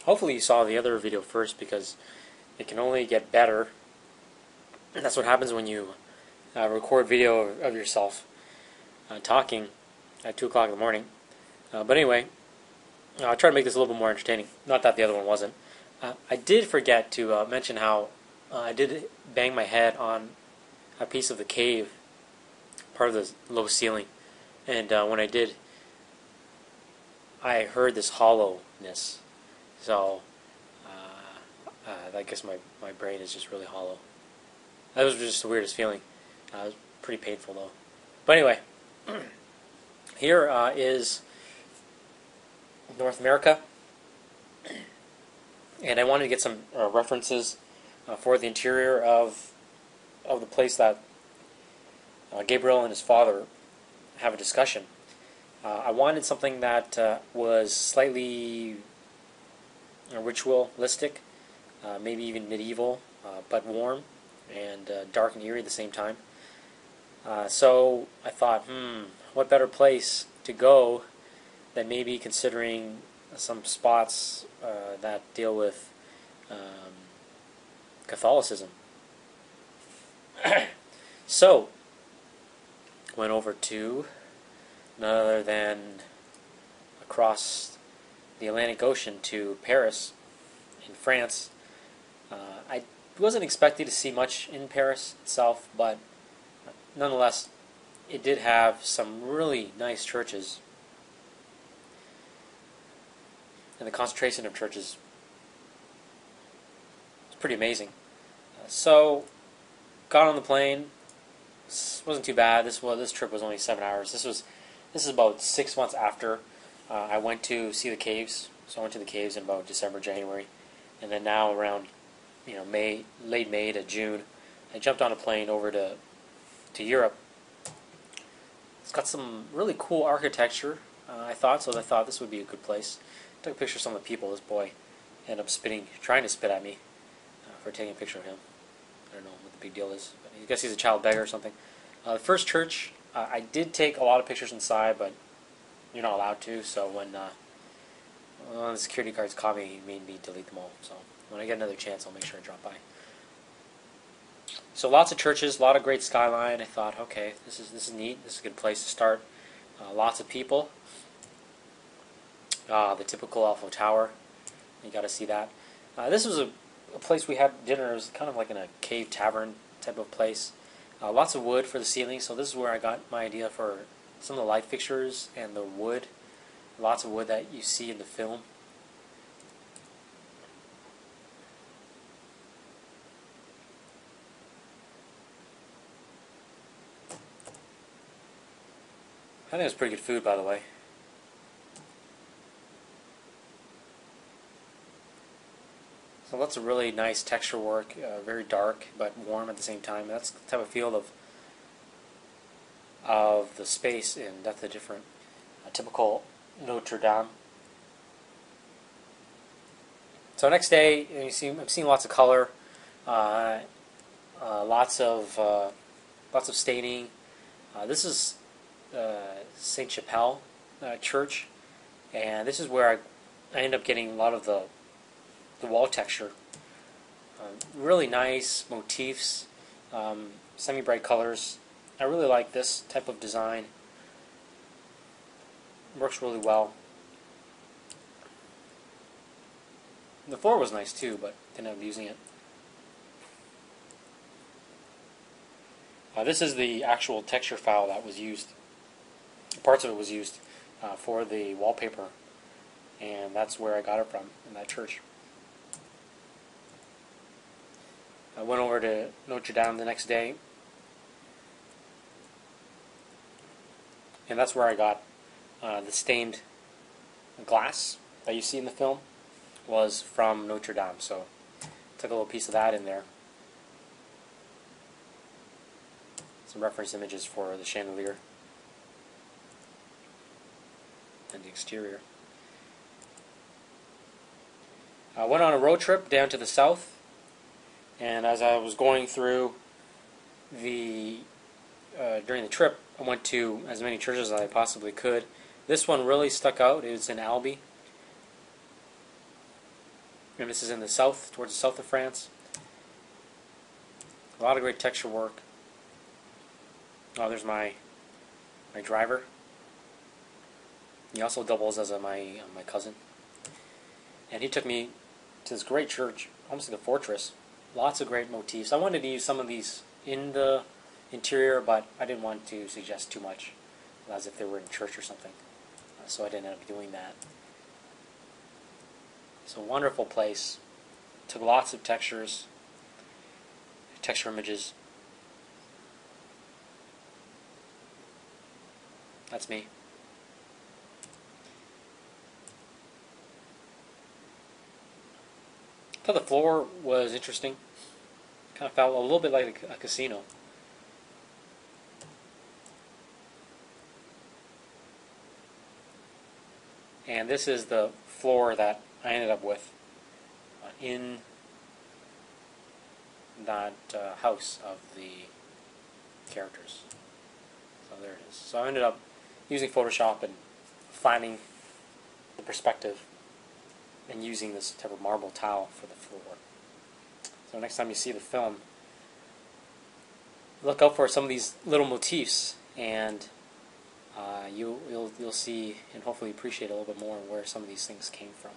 Hopefully you saw the other video first, because it can only get better. And that's what happens when you record video of yourself talking at 2 o'clock in the morning. But anyway, I'll try to make this a little bit more entertaining. Not that the other one wasn't. I did forget to mention how I did bang my head on a piece of the cave, part of the low ceiling. And when I did, I heard this hollowness. So I guess my brain is just really hollow. That was just the weirdest feeling. It was pretty painful though. But anyway, here is North America. And I wanted to get some references for the interior of the place that Gabriel and his father have a discussion. I wanted something that was slightly ritualistic, maybe even medieval, but warm and dark and eerie at the same time. So I thought, what better place to go than maybe considering some spots that deal with Catholicism. So, went over to none other than across the Atlantic Ocean to Paris in France. I wasn't expecting to see much in Paris itself, but nonetheless, it did have some really nice churches. And the concentration of churches was pretty amazing. So, got on the plane. This wasn't too bad. This trip was only 7 hours. This is about 6 months after I went to see the caves. So I went to the caves in about December, January, and then now around late May to June, I jumped on a plane over to Europe. It's got some really cool architecture. I thought this would be a good place. Took a picture of some of the people. This boy ended up trying to spit at me for taking a picture of him. I don't know what the big deal is, but I guess he's a child beggar or something. The first church, I did take a lot of pictures inside, but you're not allowed to. So when the security guards caught me, he made me delete them all. So when I get another chance, I'll make sure I drop by. So lots of churches, a lot of great skyline. I thought, okay, this is neat. This is a good place to start. Lots of people. The typical Eiffel Tower. You got to see that. This was a place we had dinner. It was kind of like in a cave tavern type of place. Lots of wood for the ceiling. So this is where I got my idea for some of the light fixtures and the wood. Lots of wood that you see in the film. I think it was pretty good food, by the way. So lots of really nice texture work, very dark but warm at the same time. That's the type of feel of the space, and that's the different typical Notre Dame. So next day, I'm seeing lots of color, lots of staining. This is Saint Chapelle Church, and this is where I end up getting a lot of the wall texture. Really nice motifs, semi-bright colors. I really like this type of design. It works really well. The floor was nice too, but didn't end up using it. This is the actual texture file that was used. Parts of it was used for the wallpaper, and that's where I got it from, in that church. I went over to Notre Dame the next day, and that's where I got the stained glass that you see in the film was from Notre Dame. So took a little piece of that in there. Some reference images for the chandelier and the exterior. I went on a road trip down to the south, and as I was going through during the trip, I went to as many churches as I possibly could. This one really stuck out. It was in Albi. And this is in the south, towards the south of France. A lot of great texture work. Oh, there's my driver. He also doubles as my cousin. And he took me to this great church, almost like a fortress. Lots of great motifs. I wanted to use some of these in the interior, but I didn't want to suggest too much, as if they were in church or something. So I didn't end up doing that. It's a wonderful place. Took lots of texture images. That's me. I thought the floor was interesting. Kind of felt a little bit like a casino. And this is the floor that I ended up with in that house of the characters. So there it is. So I ended up using Photoshop and finding the perspective and using this type of marble tile for the floor. So next time you see the film, look out for some of these little motifs, and you'll see and hopefully appreciate a little bit more where some of these things came from.